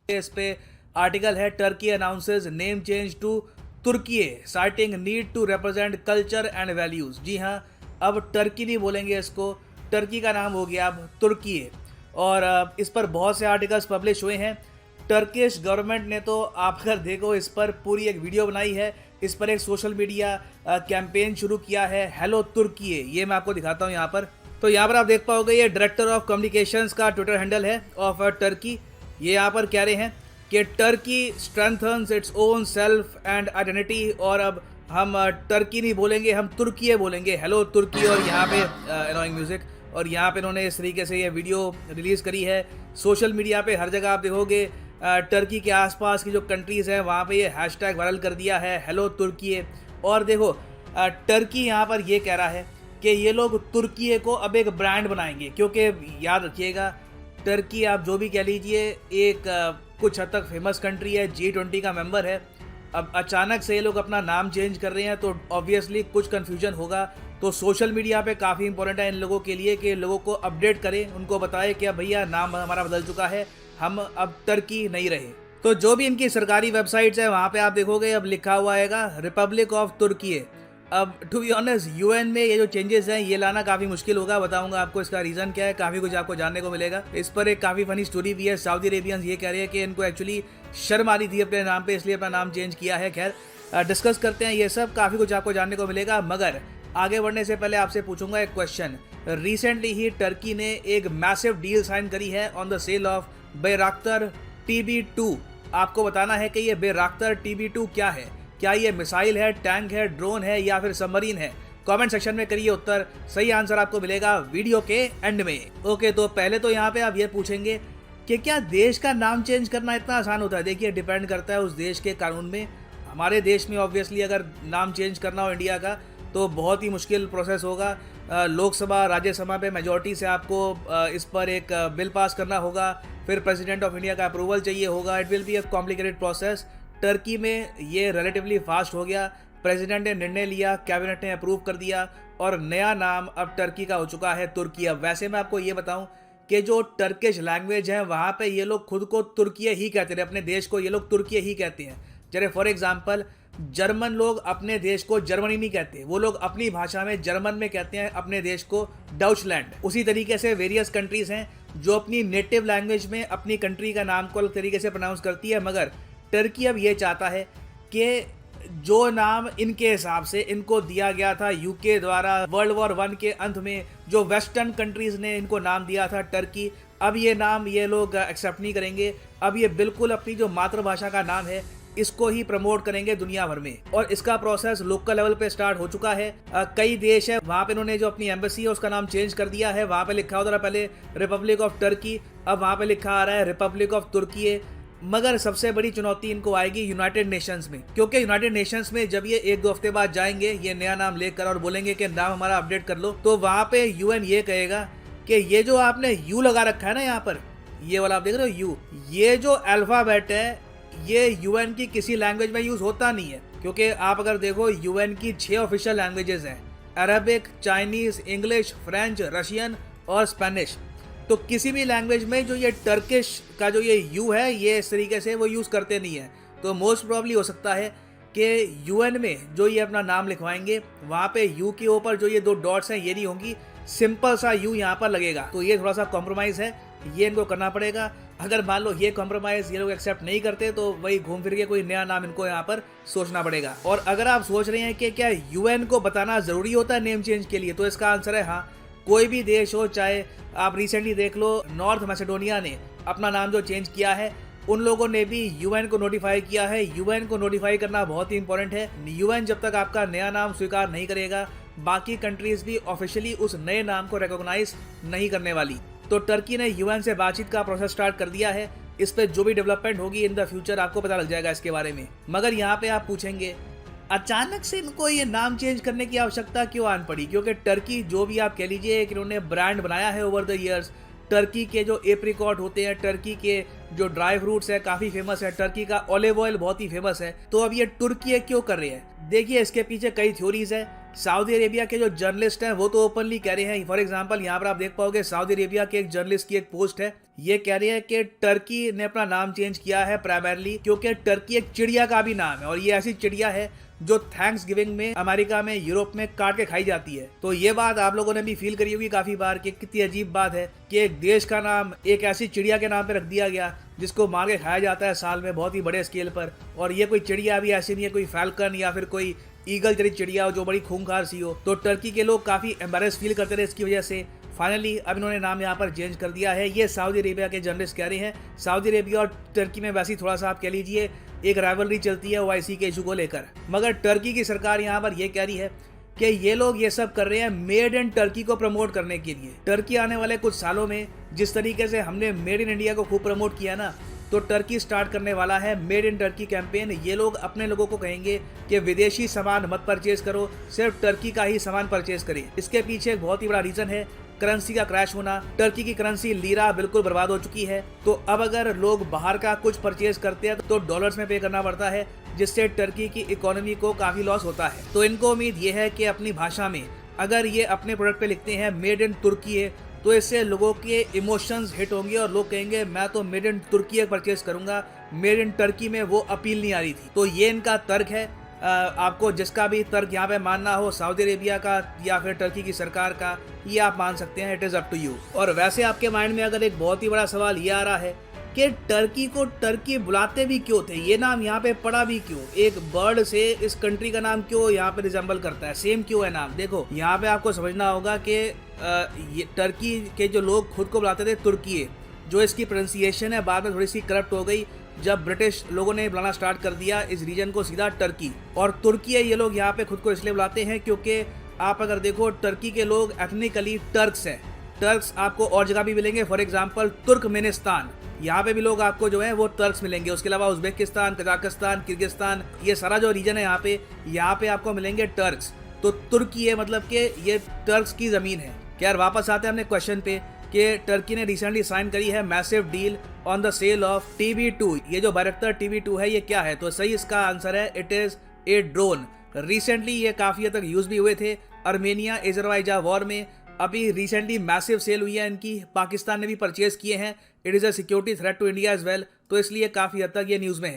इस पे आर्टिकल है, Turkey announces name change to Türkiye citing need to represent culture and values. जी हाँ, अब टर्की नहीं बोलेंगे इसको, टर्की का नाम हो गया अब तुर्की। और इस पर बहुत से आर्टिकल्स पब्लिश हुए हैं। टर्किश गवर्नमेंट ने तो आप अगर देखो इस पर पूरी एक वीडियो बनाई है, इस पर एक सोशल मीडिया कैंपेन शुरू किया है, हेलो तुर्की। ये मैं आपको दिखाता हूँ यहाँ पर। तो यहाँ पर आप देख पाओगे ये डायरेक्टर ऑफ कम्युनिकेशंस का ट्विटर हैंडल है ऑफ टर्की। ये यहाँ पर कह रहे हैं कि Turkey strengthens its own self and identity, और अब हम टर्की नहीं बोलेंगे, हम तुर्की बोलेंगे, हेलो तुर्की। और यहाँ पे एनोइंग म्यूजिक, और यहाँ पे इन्होंने इस तरीके से ये वीडियो रिलीज़ करी है। सोशल मीडिया पे हर जगह आप देखोगे टर्की के आसपास की जो कंट्रीज़ हैं वहाँ पे ये हैशटैग वायरल कर दिया है, हेलो तुर्की। और देखो टर्की यहाँ पर ये कह रहा है कि ये लोग तुर्की को अब एक ब्रांड बनाएंगे, क्योंकि याद रखिएगा टर्की आप जो भी कह लीजिए एक कुछ हद तक फेमस कंट्री है, G20 का मेंबर है। अब अचानक से ये लोग अपना नाम चेंज कर रहे हैं तो ऑब्वियसली कुछ कन्फ्यूजन होगा। तो सोशल मीडिया पे काफ़ी इंपॉर्टेंट है इन लोगों के लिए कि लोगों को अपडेट करें, उनको बताएं कि भैया नाम हमारा बदल चुका है, हम अब टर्की नहीं रहे। तो जो भी इनकी सरकारी वेबसाइट्स है वहाँ पे आप देखोगे अब लिखा हुआ आएगा रिपब्लिक ऑफ तुर्की। अब टू बी ऑनेस्ट यूएन में ये जो चेंजेस हैं ये लाना काफ़ी मुश्किल होगा, बताऊंगा आपको इसका रीज़न क्या है, काफ़ी कुछ आपको जानने को मिलेगा। इस पर एक काफ़ी फनी स्टोरी भी है। सऊदी अरेबियंस ये कह रहे हैं कि इनको एक्चुअली शर्म आ रही थी अपने नाम पे, इसलिए अपना नाम चेंज किया है। खैर डिस्कस करते हैं ये सब, काफ़ी कुछ आपको जानने को मिलेगा। मगर आगे बढ़ने से पहले आपसे पूछूंगा एक क्वेश्चन। रिसेंटली ही टर्की ने एक मैसिव डील साइन करी है on the sale of Bayraktar TB2। आपको बताना है कि ये बैराक्टर TB2 क्या है, क्या ये मिसाइल है, टैंक है, ड्रोन है या फिर सबमरीन है? कमेंट सेक्शन में करिए उत्तर, सही आंसर आपको मिलेगा वीडियो के एंड में। ओके, तो पहले तो यहाँ पे आप ये पूछेंगे कि क्या देश का नाम चेंज करना इतना आसान होता है? देखिए डिपेंड करता है उस देश के कानून में। हमारे देश में ऑब्वियसली अगर नाम चेंज करना हो इंडिया का तो बहुत ही मुश्किल प्रोसेस होगा। लोकसभा राज्यसभा पे मेजॉरिटी से आपको इस पर एक बिल पास करना होगा, फिर प्रेसिडेंट ऑफ इंडिया का अप्रूवल चाहिए होगा। It will be a complicated process. Turkey में ये रिलेटिवली फास्ट हो गया, प्रेसिडेंट ने निर्णय लिया, कैबिनेट ने अप्रूव कर दिया और नया नाम अब टर्की का हो चुका है तुर्की। अब वैसे मैं आपको ये बताऊं कि जो टर्किश लैंग्वेज है वहाँ पे ये लोग खुद को तुर्की ही कहते हैं, अपने देश को ये लोग तुर्की ही कहते हैं। जैसे फॉर एग्जाम्पल जर्मन लोग अपने देश को जर्मनी नहीं कहते, वो लोग अपनी भाषा में जर्मन में कहते हैं अपने देश को डाउचलैंड। उसी तरीके से वेरियस कंट्रीज हैं जो अपनी नेटिव लैंग्वेज में अपनी कंट्री का नाम को अलग तरीके से प्रोनाउंस करती है। मगर टर्की अब ये चाहता है कि जो नाम इनके हिसाब से इनको दिया गया था यूके द्वारा वर्ल्ड वॉर 1 के अंत में, जो वेस्टर्न कंट्रीज ने इनको नाम दिया था टर्की, अब ये नाम ये लोग एक्सेप्ट नहीं करेंगे। अब ये बिल्कुल अपनी जो मातृभाषा का नाम है इसको ही प्रमोट करेंगे दुनिया भर में। और इसका प्रोसेस लोकल लेवल पे स्टार्ट हो चुका है। कई देश है वहाँ पे इन्होंने जो अपनी एम्बेसी है उसका नाम चेंज कर दिया है। वहाँ पे लिखा होता था पहले रिपब्लिक ऑफ टर्की, अब वहाँ पे लिखा आ रहा है रिपब्लिक ऑफ तुर्की। मगर सबसे बड़ी चुनौती इनको आएगी यूनाइटेड नेशंस में, क्योंकि यूनाइटेड नेशंस में जब ये 1-2 हफ्ते बाद जाएंगे ये नया नाम लेकर और बोलेंगे कि नाम हमारा अपडेट कर लो, तो वहाँ पे UN ये कहेगा कि ये जो आपने यू लगा रखा है ना यहाँ पर, ये वाला आप देख रहे हो यू, ये जो अल्फाबेट है ये UN की किसी लैंग्वेज में यूज होता नहीं है। क्योंकि आप अगर देखो UN की 6 ऑफिशियल लैंग्वेजेस हैं, Arabic, Chinese, English, French, Russian और स्पेनिश। तो किसी भी लैंग्वेज में जो ये टर्किश का जो ये यू है ये इस तरीके से वो यूज़ करते नहीं है। तो मोस्ट प्रॉब्ली हो सकता है कि UN में जो ये अपना नाम लिखवाएंगे वहाँ पे यू के ऊपर जो ये 2 डॉट्स हैं ये नहीं होंगी, सिंपल सा यू यहाँ पर लगेगा। तो ये थोड़ा सा कॉम्प्रोमाइज़ है, ये इनको करना पड़ेगा। अगर मान लो ये कॉम्प्रोमाइज़ ये लोग एक्सेप्ट नहीं करते तो वही घूम फिर के कोई नया नाम इनको यहाँ पर सोचना पड़ेगा। और अगर आप सोच रहे हैं कि क्या UN को बताना ज़रूरी होता है नेम चेंज के लिए, तो इसका आंसर है हाँ। कोई भी देश हो, चाहे आप रिसेंटली देख लो नॉर्थ मैसेडोनिया ने अपना नाम जो चेंज किया है, उन लोगों ने भी UN को नोटिफाई किया है। UN को नोटिफाई करना बहुत ही इंपॉर्टेंट है। UN जब तक आपका नया नाम स्वीकार नहीं करेगा, बाकी कंट्रीज भी ऑफिशियली उस नए नाम को रिकॉग्नाइज नहीं करने वाली। तो टर्की ने UN से बातचीत का प्रोसेस स्टार्ट कर दिया है। इस पर जो भी डेवलपमेंट होगी इन द फ्यूचर आपको पता लग जाएगा इसके बारे में। मगर यहाँ पे आप पूछेंगे अचानक से इनको ये नाम चेंज करने की आवश्यकता क्यों आन पड़ी? क्योंकि टर्की जो भी आप कह लीजिए कि इन्होंने ब्रांड बनाया है ओवर द ईयर्स। टर्की के जो एप्रिकॉट होते हैं, टर्की के जो ड्राई फ्रूट्स है काफ़ी फेमस है, टर्की का ऑलिव ऑयल बहुत ही फेमस है। तो अब ये तुर्की क्यों कर रहे हैं? देखिए इसके पीछे कई थ्योरीज है। सऊदी अरेबिया के जो जर्नलिस्ट हैं वो तो ओपनली कह रहे हैं, फॉर एग्जांपल यहाँ पर आप देख पाओगे सऊदी अरेबिया के एक जर्नलिस्ट की एक पोस्ट है, ये कह रहे हैं कि टर्की ने अपना नाम चेंज किया है प्राइमरली क्योंकि टर्की एक चिड़िया का भी नाम है और ये ऐसी चिड़िया है जो थैंक्स गिविंग में अमेरिका में यूरोप में काट के खाई जाती है। तो ये बात आप लोगों ने भी फील करी होगी काफी बार कि कितनी अजीब बात है कि एक देश का नाम एक ऐसी चिड़िया के नाम पे रख दिया गया जिसको मार के खाया जाता है साल में बहुत ही बड़े स्केल पर। और ये कोई चिड़िया भी ऐसी नहीं है कोई फैल्कन या फिर कोई ईगल जैसी चिड़िया हो जो बड़ी खूंखार सी हो। तो टर्की के लोग काफी एम्बेरस फील करते रहे इसकी वजह से। फाइनली अब इन्होंने नाम यहाँ पर चेंज कर दिया है, ये सऊदी अरेबिया के जर्नलिस्ट कह रहे हैं। सऊदी अरेबिया और टर्की में वैसे ही थोड़ा सा आप कह लीजिए एक राइवलरी चलती है ओआईसी के इशू को लेकर, मगर टर्की की सरकार यहाँ पर यह कह रही है कि ये लोग ये सब कर रहे हैं मेड इन टर्की को प्रमोट करने के लिए। टर्की आने वाले कुछ सालों में जिस तरीके से हमने मेड इन इंडिया को खूब प्रमोट किया ना, तो टर्की स्टार्ट करने वाला है मेड इन टर्की कैंपेन। ये लोग अपने लोगों को कहेंगे कि विदेशी सामान मत परचेज करो, सिर्फ टर्की का ही सामान परचेज करिए। इसके पीछे एक बहुत ही बड़ा रीजन है करेंसी का क्रैश होना। टर्की की करेंसी लीरा बिल्कुल बर्बाद हो चुकी है, तो अब अगर लोग बाहर का कुछ परचेज करते हैं तो डॉलर्स में पे करना पड़ता है, जिससे टर्की की इकोनॉमी को काफी लॉस होता है। तो इनको उम्मीद ये है कि अपनी भाषा में अगर ये अपने प्रोडक्ट पे लिखते हैं मेड इन तुर्की है, तो इससे लोगों के इमोशंस हिट होंगे और लोग कहेंगे मैं तो मेड इन तुर्की परचेज करूंगा, मेड इन टर्की में वो अपील नहीं आ रही थी। तो ये इनका तर्क है। आपको जिसका भी तर्क यहाँ पे मानना हो, सऊदी अरेबिया का या फिर टर्की की सरकार का, ये आप मान सकते हैं, it is up to you. और वैसे आपके माइंड में अगर एक बहुत ही बड़ा सवाल ये आ रहा है कि टर्की को टर्की बुलाते भी क्यों थे, ये नाम यहाँ पे पड़ा भी क्यों, एक बर्ड से इस कंट्री का नाम क्यों यहाँ पे रिजेंबल करता है, सेम क्यों है नाम। देखो यहाँ पे आपको समझना होगा कि ये टर्की के जो लोग खुद को बुलाते थे तुर्की, जो इसकी प्रोनाउंसिएशन है बाद में थोड़ी सी करप्ट हो गई जब ब्रिटिश लोगों ने बुलाना स्टार्ट कर दिया इस रीजन को सीधा टर्की। और तुर्की ये लोग यहाँ पे खुद को इसलिए बुलाते हैं क्योंकि आप अगर देखो टर्की के लोग एथनिकली टर्क्स हैं। टर्क्स आपको और जगह भी मिलेंगे, फॉर एग्जांपल तुर्कमेनिस्तान, यहाँ पे भी लोग आपको जो है वो टर्क्स मिलेंगे। उसके अलावा उज्बेकिस्तान, कजाकिस्तान, किर्गिस्तान, ये सारा जो रीजन है यहाँ पे आपको मिलेंगे टर्क्स। तो तुर्की है मतलब कि ये टर्क्स की ज़मीन है। यार वापस आते हैं अपने क्वेश्चन पे कि टर्की ने रिसेंटली साइन करी है massive deal on the sale of TB2। ये जो बायरक्टर TB2 है ये क्या है, तो सही इसका आंसर है it is a drone. Recently ये काफ़ी हद तक यूज़ भी हुए थे आर्मेनिया अज़रबैजान वॉर में। अभी रिसेंटली मैसिव सेल हुई है इनकी, पाकिस्तान ने भी परचेज किए हैं। It is a security threat to India as well, तो इसलिए काफ़ी हद तक ये न्यूज़ में है।